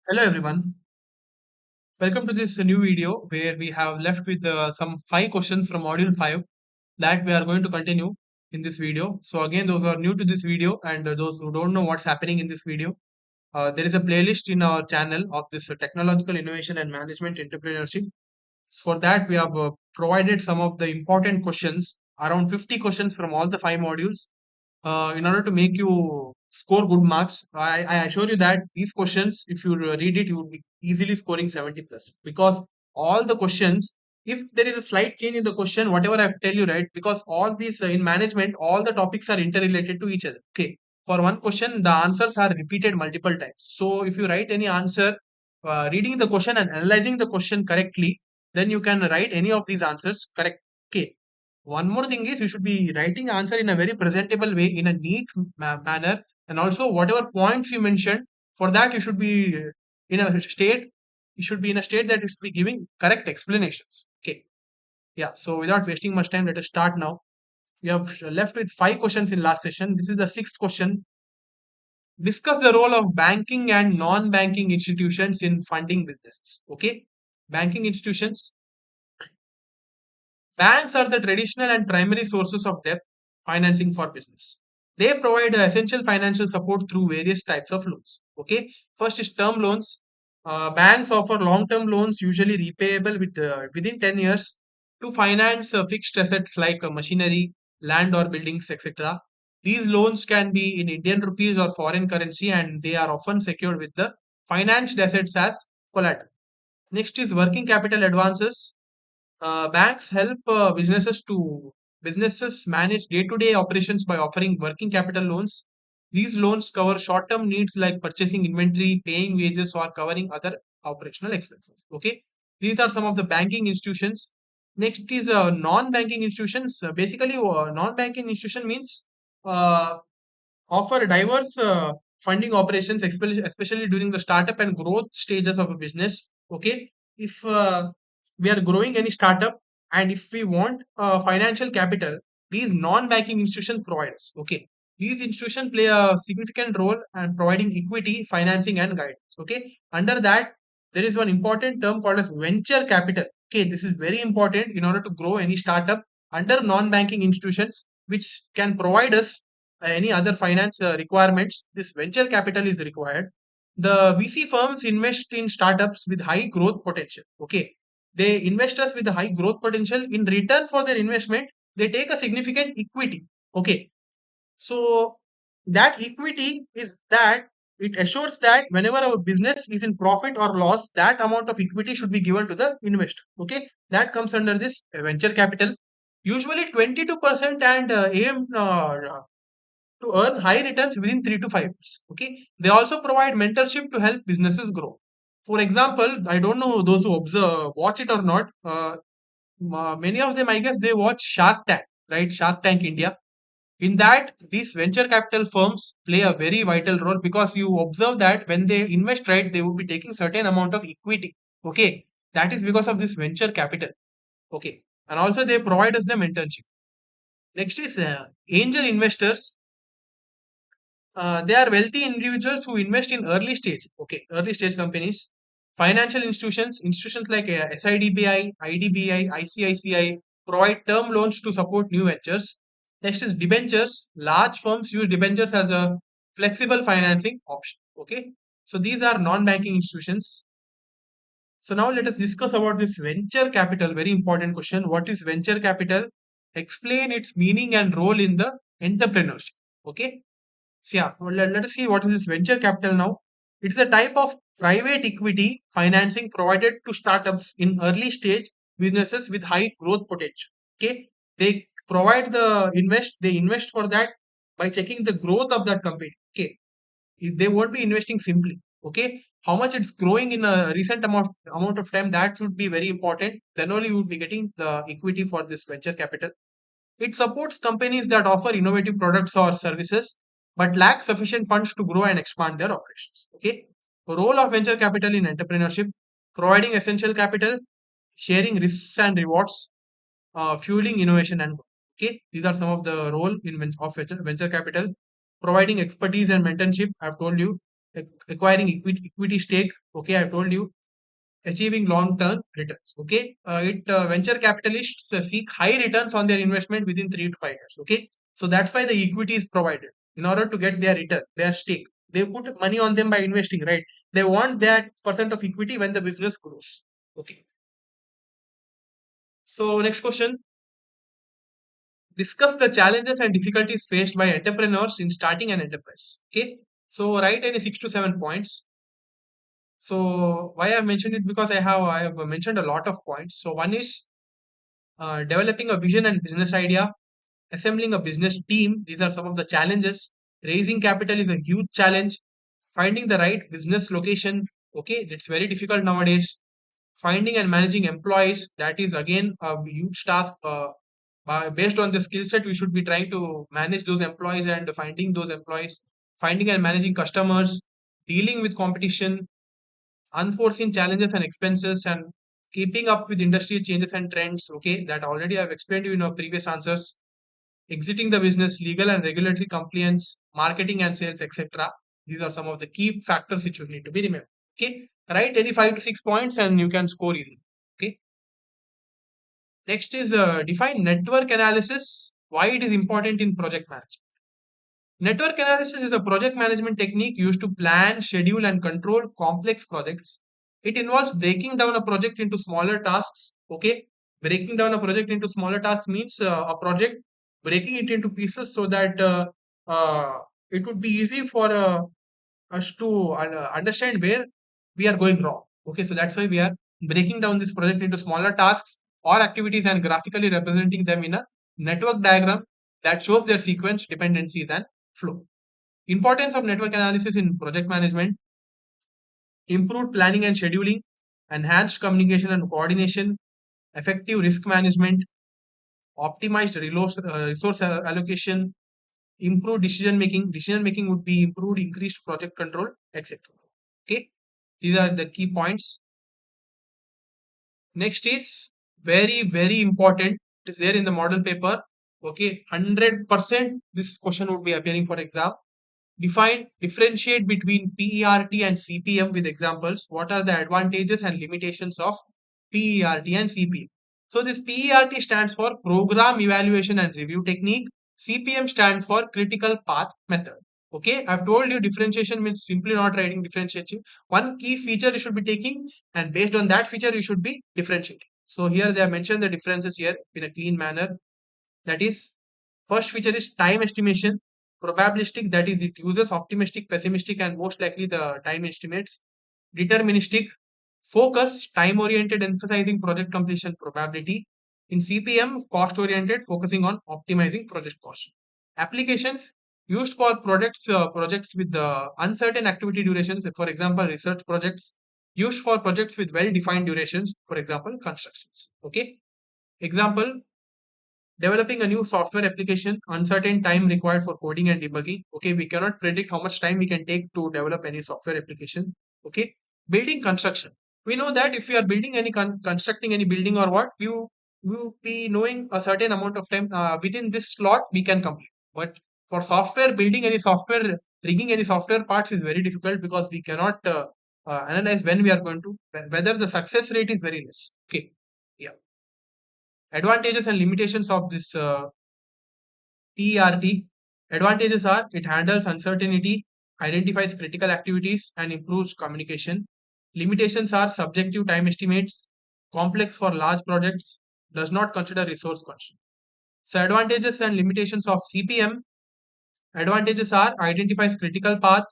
Hello everyone, welcome to this new video where we have left with some 5 questions from module 5 that we are going to continue in this video. So again, those who are new to this video and those who don't know what's happening in this video, there is a playlist in our channel of this technological innovation and management entrepreneurship. For that, we have provided some of the important questions, around 50 questions from all the 5 modules in order to make you score good marks. I assure you that these questions, if you read it, you will be easily scoring 70 plus because all the questions, if there is a slight change in the question, whatever I tell you, right? Because all these in management, all the topics are interrelated to each other. Okay. For one question, the answers are repeated multiple times. So if you write any answer, reading the question and analyzing the question correctly, then you can write any of these answers correct. Okay. One more thing is you should be writing answer in a very presentable way, in a neat manner, and also whatever points you mentioned, for that you should be in a state. You should be in a state that you should be giving correct explanations. Okay, yeah. So without wasting much time, let us start now. We have left with 5 questions in last session. This is the sixth question. Discuss the role of banking and non-banking institutions in funding businesses. Okay, banking institutions. Banks are the traditional and primary sources of debt financing for business. They provide essential financial support through various types of loans. Okay, first is term loans. Banks offer long-term loans, usually repayable within 10 years, to finance fixed assets like machinery, land or buildings, etc. These loans can be in Indian rupees or foreign currency, and they are often secured with the financed assets as collateral. Next is working capital advances. Banks help businesses manage day-to-day operations by offering working capital loans. These loans cover short-term needs like purchasing inventory, paying wages, or covering other operational expenses. Okay, these are some of the banking institutions. Next is non-banking institutions. Basically, non-banking institution means uh, offer diverse funding operations, especially during the startup and growth stages of a business. Okay, if we are growing any startup and if we want financial capital, these non-banking institutions provide us. Okay, these institutions play a significant role in providing equity, financing, and guidance. Okay, under that there is one important term called as venture capital. Okay, this is very important in order to grow any startup under non-banking institutions, which can provide us any other finance requirements. This venture capital is required. The VC firms invest in startups with high growth potential. Okay, they invest us with a high growth potential. In return for their investment, they take a significant equity. Okay, so that equity is that it assures that whenever our business is in profit or loss, that amount of equity should be given to the investor. Okay, that comes under this venture capital. Usually 22% and aim to earn high returns within 3 to 5 years. Okay, they also provide mentorship to help businesses grow. For example, I don't know those who observe, watch it or not. Many of them, I guess, they watch Shark Tank, right? Shark Tank India. In that, these venture capital firms play a very vital role because you observe that when they invest, right, they would be taking certain amount of equity. Okay, that is because of this venture capital. Okay, and also they provide us the mentorship. Next is angel investors. They are wealthy individuals who invest in early stage, okay, early stage companies. Financial institutions like SIDBI, IDBI, ICICI provide term loans to support new ventures. Next is debentures. Large firms use debentures as a flexible financing option. Okay, so these are non-banking institutions. So now let us discuss about this venture capital. Very important question. What is venture capital? Explain its meaning and role in the entrepreneurship. Okay. So yeah, well, let us see what is this venture capital now. It's a type of private equity financing provided to startups in early stage businesses with high growth potential. Okay, they provide the invest. They invest for that by checking the growth of that company. Okay, they won't be investing simply. Okay, how much it's growing in a recent amount of time, that should be very important. Then only you would be getting the equity for this venture capital. It supports companies that offer innovative products or services but lack sufficient funds to grow and expand their operations. Okay. Role of venture capital in entrepreneurship: providing essential capital, sharing risks and rewards, fueling innovation and growth. Okay. These are some of the role of venture capital. Providing expertise and mentorship, I've told you. acquiring equity stake. Okay, I told you achieving long-term returns. Okay, it venture capitalists seek high returns on their investment within 3 to 5 years. Okay, so that's why the equity is provided in order to get their return, their stake. They put money on them by investing, right? They want that percent of equity when the business grows. Okay, so next question: discuss the challenges and difficulties faced by entrepreneurs in starting an enterprise. Okay, so write any 6 to 7 points. So why I mentioned it, because I have mentioned a lot of points. So one is developing a vision and business idea, assembling a business team. These are some of the challenges. Raising capital is a huge challenge. Finding the right business location. Okay, it's very difficult nowadays. Finding and managing employees. That is again a huge task. Based on the skill set, we should be trying to manage those employees and finding those employees. Finding and managing customers. Dealing with competition, unforeseen challenges and expenses, and keeping up with industry changes and trends. Okay, that already I've explained you in our previous answers. Exiting the business, legal and regulatory compliance, marketing and sales, etc. These are some of the key factors which you need to be remembered. Okay, write any 5 to 6 points and you can score easily. Okay, next is define network analysis, why it is important in project management. Network analysis is a project management technique used to plan, schedule, and control complex projects. It involves breaking down a project into smaller tasks. Okay, breaking down a project into smaller tasks means a project breaking it into pieces so that uh, it would be easy for us to understand where we are going wrong. Okay, so that's why we are breaking down this project into smaller tasks or activities and graphically representing them in a network diagram that shows their sequence, dependencies, and flow. Importance of network analysis in project management: improved planning and scheduling, enhanced communication and coordination, effective risk management, optimized resource allocation, improved decision making. Decision making would be improved, increased project control, etc. Okay, these are the key points. Next is very important. It is there in the model paper. Okay, 100% this question would be appearing for exam. Differentiate between PERT and CPM with examples. What are the advantages and limitations of PERT and CPM? So this PERT stands for Program Evaluation and Review Technique. CPM stands for Critical Path Method. Okay, I've told you differentiation means simply not writing differentiation. One key feature you should be taking, and based on that feature you should be differentiating. So here they have mentioned the differences here in a clean manner. That is, first feature is time estimation. Probabilistic, that is, it uses optimistic, pessimistic, and most likely the time estimates. Deterministic, focus, time oriented, emphasizing project completion probability. In CPM, cost oriented, focusing on optimizing project cost. Applications used for projects with uncertain activity durations, for example, research projects. Used for projects with well defined durations, for example, constructions. Okay. Example: developing a new software application, uncertain time required for coding and debugging. Okay, we cannot predict how much time we can take to develop any software application. Okay, building construction. We know that if we are building any constructing any building or what, we will be knowing a certain amount of time within this slot we can complete. But for software, building any software, rigging any software parts is very difficult because we cannot analyze when we are going to, whether the success rate is very less. Okay, yeah. Advantages and limitations of this TERT. Advantages are it handles uncertainty, identifies critical activities, and improves communication. Limitations are subjective time estimates, complex for large projects, does not consider resource constraint. So, advantages and limitations of CPM. Advantages are identifies critical path,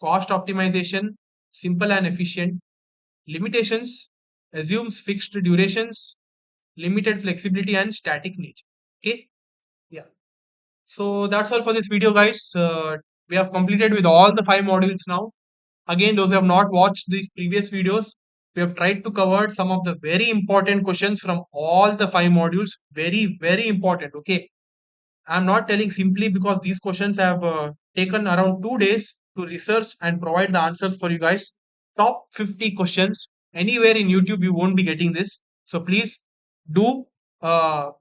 cost optimization, simple and efficient. Limitations: assumes fixed durations, limited flexibility, and static nature. Okay, yeah. So that's all for this video, guys. We have completed with all the 5 modules now. Again, those who have not watched these previous videos, we have tried to cover some of the very important questions from all the 5 modules. Very important. Okay. I'm not telling simply because these questions have taken around 2 days to research and provide the answers for you guys. Top 50 questions. Anywhere in YouTube, you won't be getting this. So please do uh,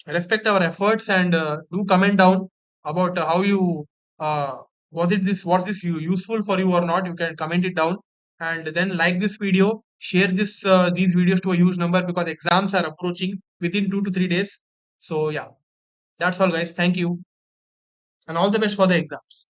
respect our efforts and do comment down about how you uh, was this useful for you or not? You can comment it down, and then like this video, share these videos to a huge number, because exams are approaching within 2 to 3 days. So yeah, that's all guys. Thank you, and all the best for the exams.